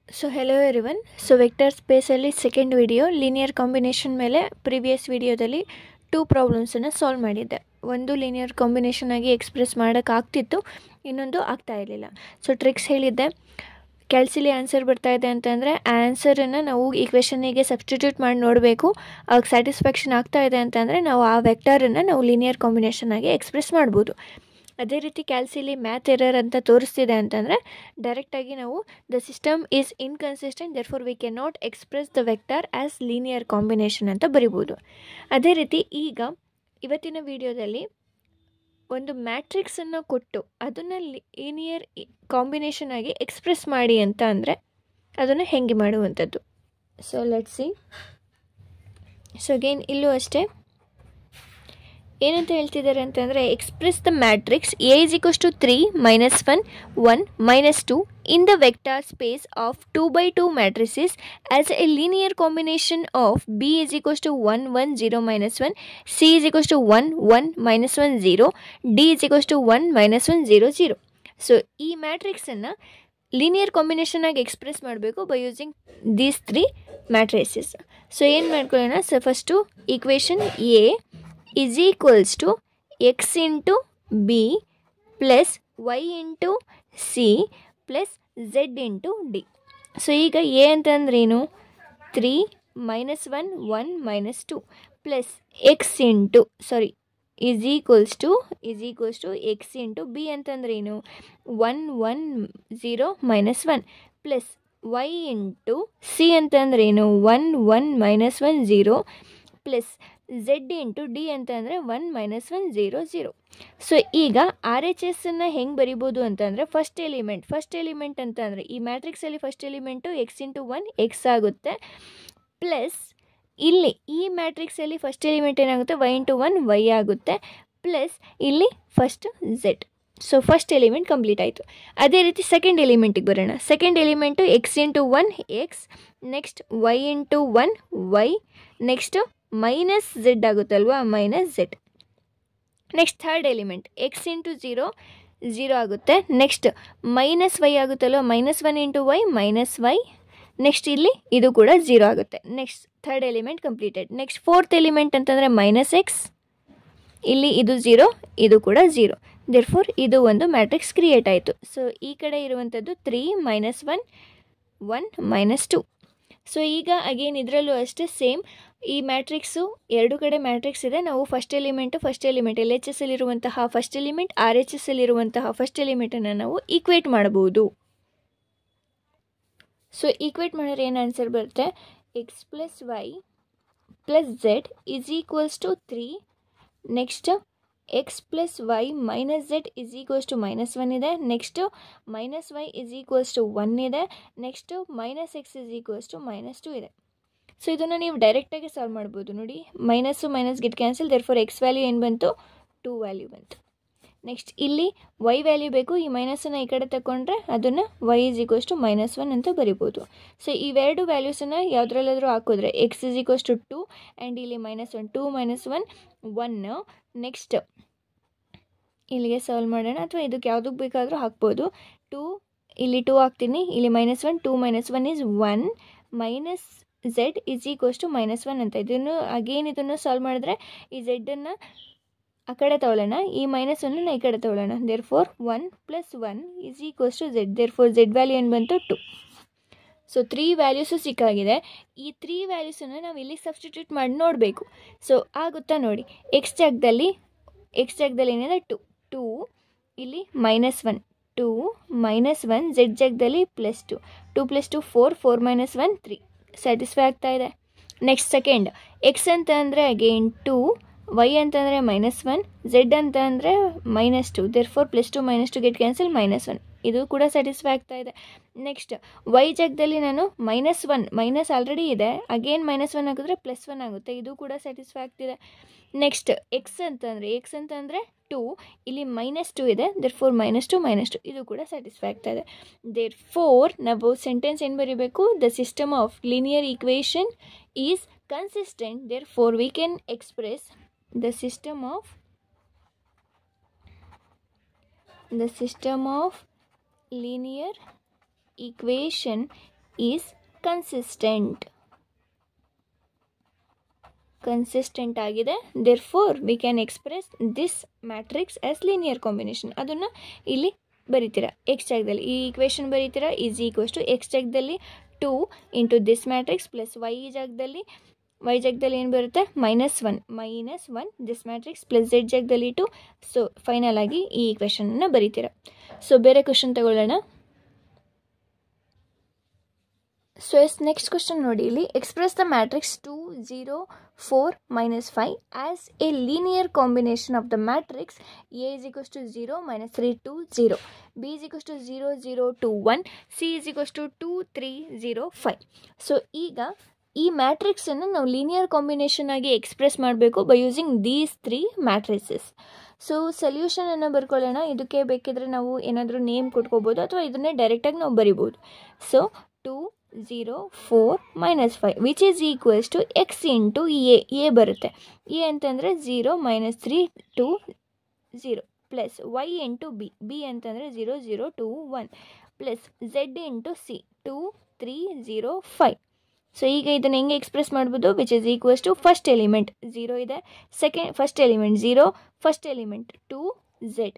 So hello everyone. So vector ಸ್ಪೇಸಲ್ಲಿ second video linear combination ಮೇಲೆ previous ವಿಡಿಯೋದಲ್ಲಿ 2 ಪ್ರಾಬ್ಲಮ್ಸನ್ನು ಸಾಲ್ವ್ ಮಾಡಿದ್ದೆ. ಒಂದು ಲೀನಿಯರ್ ಕಾಂಬಿನೇಷನ್ ಆಗಿ ಎಕ್ಸ್ಪ್ರೆಸ್ ಮಾಡೋಕ್ಕಾಗ್ತಿತ್ತು, ಇನ್ನೊಂದು ಆಗ್ತಾ ಇರಲಿಲ್ಲ. ಸೊ ಟ್ರಿಕ್ಸ್ ಹೇಳಿದ್ದೆ. ಕ್ಯಾಲ್ಸಿಲಿ ಆನ್ಸರ್ ಬರ್ತಾ ಇದೆ ಅಂತಂದರೆ ಆ ಆನ್ಸರನ್ನು ನಾವು ಈ ಕ್ವೆಶನಿಗೆ ಸಬ್ಸ್ಟಿಟ್ಯೂಟ್ ಮಾಡಿ ನೋಡಬೇಕು. ಆಗ ಸ್ಯಾಟಿಸ್ಫ್ಯಾಕ್ಷನ್ ಆಗ್ತಾ ಇದೆ ಅಂತಂದರೆ ನಾವು ಆ ವೆಕ್ಟರನ್ನು ನಾವು ಲೀನಿಯರ್ ಕಾಂಬಿನೇಷನ್ ಆಗಿ ಎಕ್ಸ್ಪ್ರೆಸ್ ಮಾಡ್ಬೋದು. ಅದೇ ರೀತಿ ಕ್ಯಾಲ್ಸಿಲಿ ಮ್ಯಾಥ್ ಎರರ್ ಅಂತ ತೋರಿಸ್ತಿದೆ ಅಂತಂದರೆ ಡೈರೆಕ್ಟಾಗಿ ನಾವು the system is inconsistent therefore we can not express the vector as linear combination ಅಂತ ಬರಿಬೋದು. ಅದೇ ರೀತಿ ಈಗ ಇವತ್ತಿನ ವಿಡಿಯೋದಲ್ಲಿ ಒಂದು ಮ್ಯಾಟ್ರಿಕ್ಸನ್ನು ಕೊಟ್ಟು ಅದನ್ನು ಲೀನಿಯರ್ ಕಾಂಬಿನೇಷನ್ ಆಗಿ ಎಕ್ಸ್ಪ್ರೆಸ್ ಮಾಡಿ ಅಂತ ಅಂದರೆ ಅದನ್ನು ಹೆಂಗೆ ಮಾಡುವಂಥದ್ದು. So let's see. So again ಇಲ್ಲೂ ಅಷ್ಟೇ ಏನಂತ ಹೇಳ್ತಿದ್ದಾರೆ ಅಂತಂದರೆ express the matrix A is equals to 3 minus 1 1 minus 2 in the vector space of 2 by 2 matrices as a linear combination of B is equals to 1 1 0 minus 1, C is equals to 1 1 minus 1 0, D is equals to 1 minus 1 0 0. So ಈ ಮ್ಯಾಟ್ರಿಕ್ಸನ್ನು linear combination ಆಗಿ express ಮಾಡಬೇಕು by using these 3 matrices. So ಏನು ಮಾಡ್ಕೊಳ್ಳೋಣ. So first equation A is equals to x into b plus y into c plus z into d. So ಈಗ a ಅಂತಂದ್ರೇನು 3 minus 1 1 minus 2 plus x into is equals to x into b ಅಂತಂದ್ರೇನು 1 1 0 minus 1 plus y into c ಅಂತಂದ್ರೇನು 1 1 minus 1 0 plus Z into D ಅಂತಂದರೆ 1 minus 1 0 0. So ಈಗ R H ಎಸ್ಸನ್ನು ಹೆಂಗೆ ಬರಿಬೋದು ಅಂತಂದರೆ ಫಸ್ಟ್ ಎಲಿಮೆಂಟ್ ಅಂತಂದರೆ ಈ ಮ್ಯಾಟ್ರಿಕ್ಸಲ್ಲಿ first element X into 1 X ಆಗುತ್ತೆ. ಪ್ಲಸ್ ಇಲ್ಲಿ ಈ ಮ್ಯಾಟ್ರಿಕ್ಸಲ್ಲಿ ಫಸ್ಟ್ ಎಲಿಮೆಂಟ್ ಏನಾಗುತ್ತೆ ವೈ ಇಂಟು 1 ವೈ ಆಗುತ್ತೆ. ಪ್ಲಸ್ ಇಲ್ಲಿ first Z. So first element complete ಆಯಿತು. ಅದೇ ರೀತಿ ಸೆಕೆಂಡ್ ಎಲಿಮೆಂಟಿಗೆ ಬರೋಣ. Second element X into 1 X, next Y into 1 Y, next minus Z ಆಗುತ್ತಲ್ವಾ minus Z. Next third element X into 0 0 ಆಗುತ್ತೆ. ನೆಕ್ಸ್ಟ್ ಮೈನಸ್ ವೈ ಆಗುತ್ತಲ್ವ minus 1 into Y minus Y. Next ಇಲ್ಲಿ ಇದು ಕೂಡ 0 ಆಗುತ್ತೆ. Next third element completed. Next fourth element ಅಂತಂದರೆ minus X, ಇಲ್ಲಿ ಇದು 0 ಇದು ಕೂಡ 0. ದೇರ್ಫೋರ್ ಇದು ಒಂದು ಮ್ಯಾಟ್ರಿಕ್ಸ್ ಕ್ರಿಯೇಟ್ ಆಯಿತು. ಸೊ ಈ ಕಡೆ ಇರುವಂಥದ್ದು 3 ಮೈನಸ್ 1 1 ಮೈನಸ್ 2. ಸೊ ಈಗ ಅಗೇನ್ ಇದರಲ್ಲೂ ಅಷ್ಟೇ ಸೇಮ್. ಈ ಮ್ಯಾಟ್ರಿಕ್ಸು ಎರಡು ಕಡೆ ಮ್ಯಾಟ್ರಿಕ್ಸ್ ಇದೆ. ನಾವು first element L H S ಅಲ್ಲಿರುವಂತಹ first element R H S ಅಲ್ಲಿರುವಂತಹ ಫಸ್ಟ್ ಎಲಿಮೆಂಟನ್ನು ನಾವು ಈಕ್ವೇಟ್ ಮಾಡಬಹುದು. ಸೊ ಈಕ್ವೇಟ್ ಮಾಡಿದ್ರೆ ಏನು ಆನ್ಸರ್ ಬರುತ್ತೆ X plus Y plus Z is equals to 3. Next X plus Y minus Z is equals to minus 1 ಇದೆ. Next minus Y is equals to 1 ಇದೆ. Next minus X is equals to minus 2 ಇದೆ. So ಇದನ್ನು ನೀವು ಡೈರೆಕ್ಟಾಗಿ solve ಮಾಡ್ಬೋದು. ನೋಡಿ minus minus get cancel. Therefore X value ಏನು ಬಂತು 2 ವ್ಯಾಲ್ಯೂ ಬಂತು. ನೆಕ್ಸ್ಟ್ ಇಲ್ಲಿ ವೈ ವ್ಯಾಲ್ಯೂ ಬೇಕು. ಈ ಮೈನಸನ್ನು ಈ ಕಡೆ ತಗೊಂಡ್ರೆ ಅದನ್ನು y is equals to minus 1 ಅಂತ ಬರಿಬೋದು. ಸೊ ಇವೆರಡು ವ್ಯಾಲ್ಯೂಸನ್ನು ಯಾವುದ್ರಲ್ಲಾದರೂ ಹಾಕಿದ್ರೆ x is equals to 2 and ಇಲ್ಲಿ ಮೈನಸ್ 1 2 ಮೈನಸ್ 1 1. ನೆಕ್ಸ್ಟ್ ಇಲ್ಲಿಗೆ ಸಾಲ್ವ್ ಮಾಡೋಣ, ಅಥವಾ ಇದಕ್ಕೆ ಯಾವುದಕ್ಕೆ ಬೇಕಾದರೂ ಹಾಕ್ಬೋದು. 2 ಇಲ್ಲಿ 2 ಹಾಕ್ತೀನಿ, ಇಲ್ಲಿ minus 1 2 minus 1 is 1 minus Z is equals to minus 1 ಅಂತ. ಇದನ್ನು ಸಾಲ್ವ್ ಮಾಡಿದ್ರೆ ಈ ಝೆಡ್ಡನ್ನು ಆ ಕಡೆ ತಗೊಳ್ಳೋಣ, ಈ ಮೈನಸ್ 1 ಈ ಕಡೆ ತಗೊಳ್ಳೋಣ. Therefore 1 plus 1 is equals to Z. Therefore Z value ಏನು ಬಂತು 2. ಸೊ 3 ವ್ಯಾಲ್ಯೂಸು ಸಿಕ್ಕಾಗಿದೆ. ಈ 3 ವ್ಯಾಲ್ಯೂಸನ್ನು ನಾವು ಇಲ್ಲಿ ಸಬ್ಸ್ಟಿಟ್ಯೂಟ್ ಮಾಡಿ ನೋಡಬೇಕು. ಸೊ ಆಗುತ್ತಾ ನೋಡಿ. ಎಕ್ಸ್ ಜಾಗದಲ್ಲಿ ಏನಿದೆ 2 ಇಲ್ಲಿ ಮೈನಸ್ 1 2 ಮೈನಸ್ 1 ಝೆಡ್ ಜಾಗದಲ್ಲಿ ಪ್ಲಸ್ 2 2 ಪ್ಲಸ್ 2 4 ಮೈನಸ್ 1 3. ಸ್ಯಾಟಿಸ್ಫೈ ಆಗ್ತಾ ಇದೆ. ನೆಕ್ಸ್ಟ್ ಸೆಕೆಂಡ್ ಎಕ್ಸ್ ಅಂತ ಅಂದರೆ ಅಗೇನ್ 2, ವೈ ಅಂತಂದರೆ ಮೈನಸ್ 1, ಝೆಡ್ ಅಂತ ಅಂದರೆ minus 2. Therefore plus 2 minus 2 get cancel minus 1. ಇದು ಕೂಡ ಸ್ಯಾಟಿಸ್ಫೈ ಆಗ್ತಾ ಇದೆ. ನೆಕ್ಸ್ಟ್ ವೈ ಜಾಗದಲ್ಲಿ ನಾನು ಮೈನಸ್ 1 ಮೈನಸ್ ಆಲ್ರೆಡಿ ಇದೆ, ಅಗೇನ್ ಮೈನಸ್ 1 ಹಾಕಿದ್ರೆ ಪ್ಲಸ್ 1 ಆಗುತ್ತೆ. ಇದು ಕೂಡ ಸ್ಯಾಟಿಸ್ಫೈ ಆಗ್ತಿದೆ. ನೆಕ್ಸ್ಟ್ ಎಕ್ಸ್ ಅಂತಂದರೆ 2, ಇಲ್ಲಿ ಮೈನಸ್ 2 ಇದೆ. ದೇರ್ಫೋರ್ ಮೈನಸ್ 2 ಇದು ಕೂಡ ಸ್ಯಾಟಿಸ್ಫೈ ಆಗ್ತಾ ಇದೆ. ದೇರ್ಫೋರ್ ನಾವು ಸೆಂಟೆನ್ಸ್ ಏನು ಬರೀಬೇಕು, the system of linear equation is consistent. Therefore we can express the system of linear equation is consistent ಆಗಿದೆ. Therefore we can express this matrix as linear combination. ಅದನ್ನು ಇಲ್ಲಿ ಬರೀತೀರಾ ಎಕ್ಸ್ ಜಾಗದಲ್ಲಿ, ಈ ಈಕ್ವೇಷನ್ ಬರೀತೀರಾ ಈಸ್ ಈಕ್ವಲ್ಸ್ ಟು ಎಕ್ಸ್ ಜಾಗದಲ್ಲಿ 2 into this matrix plus Y ಜಾಗದಲ್ಲಿ ಏನು ಬರುತ್ತೆ -1 ದಿಸ್ ಮ್ಯಾಟ್ರಿಕ್ಸ್ ಪ್ಲಸ್ ಝೆಡ್ ಜಾಗದಲ್ಲಿ 2. ಸೊ ಫೈನಲ್ ಆಗಿ ಈ ಈಕ್ವೇಷನನ್ನು ಬರೀತೀರಾ. ಸೊ ಬೇರೆ ಕ್ವಶನ್ ತಗೊಳ್ಳೋಣ. ಸೊ ನೆಕ್ಸ್ಟ್ ಕ್ವಶನ್ ನೋಡಿ, ಇಲ್ಲಿ express the matrix 2 0 4 -5 as A linear combination of the matrix A is equals to 0 -3 2 0, B is equals to 0 0 2 1, C is equals to 2 3 0 5. So ಈಗ ಈ ಮ್ಯಾಟ್ರಿಕ್ಸನ್ನು ನಾವು ಲೀನಿಯರ್ ಕಾಂಬಿನೇಷನ್ ಆಗಿ ಎಕ್ಸ್ಪ್ರೆಸ್ ಮಾಡಬೇಕು by using these 3 matrices. So ಸೊಲ್ಯೂಷನನ್ನು ಬರ್ಕೊಳ್ಳೋಣ. ಇದಕ್ಕೆ ಬೇಕಿದ್ರೆ ನಾವು ಏನಾದರೂ ನೇಮ್ ಕೊಟ್ಕೋಬೋದು ಅಥವಾ ಇದನ್ನೇ ಡೈರೆಕ್ಟಾಗಿ ನಾವು ಬರಿಬೋದು. So 2 0 4 -5 which is equals to x into A ಬರುತ್ತೆ. ಎ ಅಂತಂದರೆ 0 -3 2 0 ಪ್ಲಸ್ ವೈ ಇಂಟು ಬಿ ಅಂತಂದರೆ 0 0 2 1 plus Z into C 2 3 0 5. So ಈಗ ಇದನ್ನು ಹೆಂಗೆ ಎಕ್ಸ್ಪ್ರೆಸ್ ಮಾಡ್ಬೋದು, which is equals to first element 0 ಇದೆ, first element 0, first element 2 Z,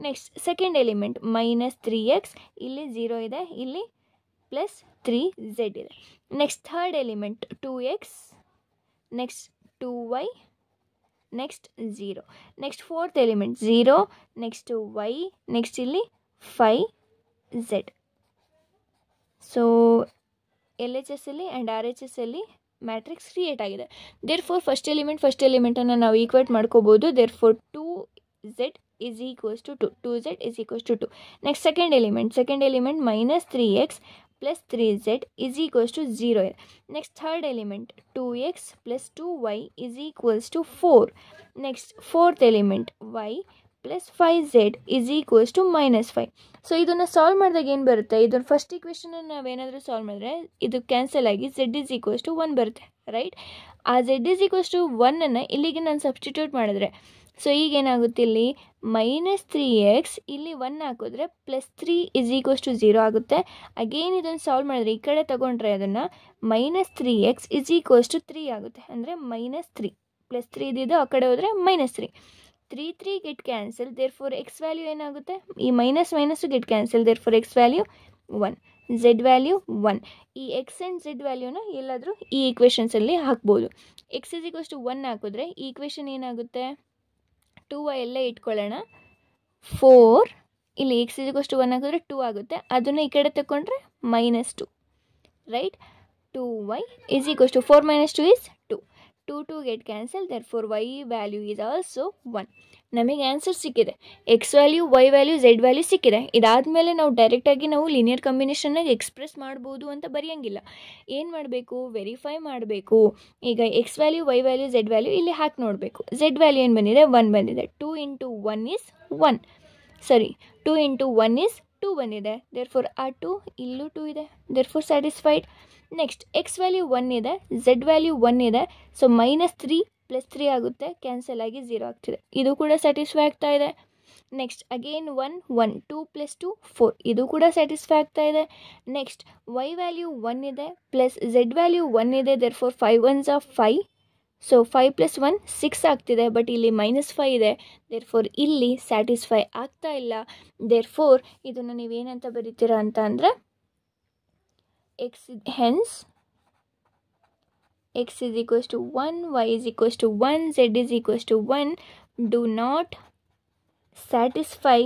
next second element -3x, ಇಲ್ಲಿ 0 ಇದೆ, ಇಲ್ಲಿ ಪ್ಲಸ್ 3 ಝೆಡ್ ಇದೆ, next third element 2x, next 2y, next 0, next fourth element 0, next y, next ಇಲ್ಲಿ 5 Z. So LHS ಅಲ್ಲಿ and RHS ಅಲ್ಲಿ matrix create ಆಗಿದೆ. Therefore first ಎಲಿಮೆಂಟನ್ನು ನಾವು ಈಕ್ವೇಟ್ ಮಾಡ್ಕೋಬೋದು. Therefore 2z is equals to 2, 2z is equals to 2. Next second element -3x plus 3z is equals to 0 ಇದೆ. Next third element 2x plus 2y is equals to 4. Next fourth element y plus 5z is equals to -5. So ಇದನ್ನು solve ಮಾಡಿದಾಗ ಏನು ಬರುತ್ತೆ, ಇದನ್ನು first ಈಕ್ವೇಷನನ್ನು ನಾವೇನಾದರೂ solve ಮಾಡಿದ್ರೆ ಇದು cancel ಆಗಿ z is equals to 1 ಬರುತ್ತೆ, ರೈಟ್. ಆ z is equals to 1 ಇಲ್ಲಿಗೆ ನಾನು ಸಬ್ಸ್ಟಿಟ್ಯೂಟ್ ಮಾಡಿದ್ರೆ, ಸೊ ಈಗೇನಾಗುತ್ತೆ, ಇಲ್ಲಿ -3x ಇಲ್ಲಿ 1 ಹಾಕಿದ್ರೆ ಪ್ಲಸ್ 3 is equals to 0 ಆಗುತ್ತೆ. ಅಗೇನ್ ಇದನ್ನು ಸಾಲ್ವ್ ಮಾಡಿದ್ರೆ ಈ ಕಡೆ ತಗೊಂಡ್ರೆ ಅದನ್ನು -3x is equals to 3 ಆಗುತ್ತೆ. ಅಂದರೆ -3 ಪ್ಲಸ್ 3 ಇದ್ದಿದ್ದು ಆ ಕಡೆ ಹೋದರೆ -3, 3 get cancel. Therefore X value ಏನಾಗುತ್ತೆ, ಈ minus get cancel. Therefore X value 1, Z value 1. ಈ ಎಕ್ಸ್ ಆ್ಯಂಡ್ ಝೆಡ್ ವ್ಯಾಲ್ಯೂನ ಎಲ್ಲಾದರೂ ಈ ಈಕ್ವೇಷನ್ಸಲ್ಲಿ ಹಾಕ್ಬೋದು. ಎಕ್ಸ್ ಇಸ್ ಈಕ್ವಲ್ಸ್ ಟು 1 ಹಾಕಿದ್ರೆ ಈ ಈಕ್ವೇಷನ್ ಏನಾಗುತ್ತೆ, 2y ಎಲ್ಲ ಇಟ್ಕೊಳ್ಳೋಣ, 4 ಇಲ್ಲಿ ಎಕ್ಸ್ ಇಸ್ ಈಕ್ವಲ್ಸ್ ಟು 1 ಹಾಕಿದ್ರೆ 2 ಆಗುತ್ತೆ. ಅದನ್ನು ಈ ಕಡೆ ತಗೊಂಡ್ರೆ -2, right. 2y is equals to 4 minus 2 is 2. 2 get cancelled, therefore y value is also 1. ನಮಗೆ ಆನ್ಸರ್ ಸಿಕ್ಕಿದೆ. X value, y value, Z value ಸಿಕ್ಕಿದೆ. ಇದಾದಮೇಲೆ ನಾವು ಡೈರೆಕ್ಟಾಗಿ ನಾವು ಲೀನಿಯರ್ ಕಾಂಬಿನೇಷನ್ನಾಗಿ ಎಕ್ಸ್ಪ್ರೆಸ್ ಮಾಡ್ಬೋದು ಅಂತ ಬರೆಯೋಂಗಿಲ್ಲ. ಏನು ಮಾಡಬೇಕು, ವೆರಿಫೈ ಮಾಡಬೇಕು. ಈಗ x value, y value, Z value ಇಲ್ಲಿ ಹಾಕಿ ನೋಡಬೇಕು. ಝೆಡ್ ವ್ಯಾಲ್ಯೂ ಏನು ಬಂದಿದೆ, 1 ಬಂದಿದೆ. 2 into 1 is 1, sorry 2 into 1 is 2 ಬಂದಿದೆ. ದೇರ್ಫೋರ್ ಆ 2 ಇಲ್ಲೂ 2 ಇದೆ, therefore satisfied. Next X value 1 ಇದೆ, ಝೆಡ್ ವ್ಯಾಲ್ಯೂ 1 ಇದೆ. ಸೊ -3 ಪ್ಲಸ್ 3 ಆಗುತ್ತೆ, ಕ್ಯಾನ್ಸಲ್ ಆಗಿ 0 ಆಗ್ತಿದೆ. ಇದು ಕೂಡ ಸ್ಯಾಟಿಸ್ಫೈ ಆಗ್ತಾ ಇದೆ. ನೆಕ್ಸ್ಟ್ ಅಗೇನ್ 1 1, 2 ಪ್ಲಸ್ 2 4, ಇದು ಕೂಡ ಸ್ಯಾಟಿಸ್ಫೈ ಆಗ್ತಾ ಇದೆ. ನೆಕ್ಸ್ಟ್ ವೈ ವ್ಯಾಲ್ಯೂ 1 ಇದೆ ಪ್ಲಸ್ ಝೆಡ್ ವ್ಯಾಲ್ಯೂ 1 ಇದೆ. Therefore 5 1s are 5. ಸೊ 5 + 1 6 ಆಗ್ತಿದೆ, ಬಟ್ ಇಲ್ಲಿ -5 ಇದೆ. ದೇರ್ಫೋರ್ ಇಲ್ಲಿ ಸ್ಯಾಟಿಸ್ಫೈ ಆಗ್ತಾ ಇಲ್ಲ. ದೇರ್ಫೋರ್ ಇದನ್ನು ನೀವೇನಂತ ಬರೀತೀರಾ ಅಂತ ಅಂದರೆ hence x is equals to 1, y is equals to 1, z is equals to 1 do not satisfy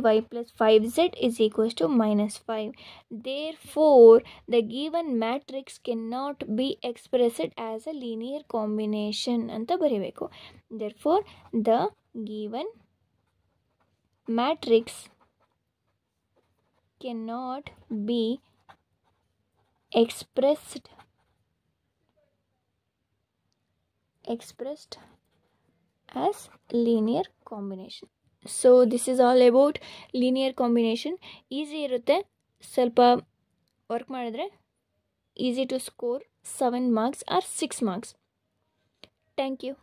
y plus 5z is equals to -5. Therefore the given matrix cannot be expressed as a linear combination anta baribeku. Therefore the given matrix cannot be expressed as linear combination. So this is all about linear combination. Easy irutte, ಸ್ವಲ್ಪ work ಮಾಡಿದ್ರೆ easy to score 7 marks or 6 marks. Thank you.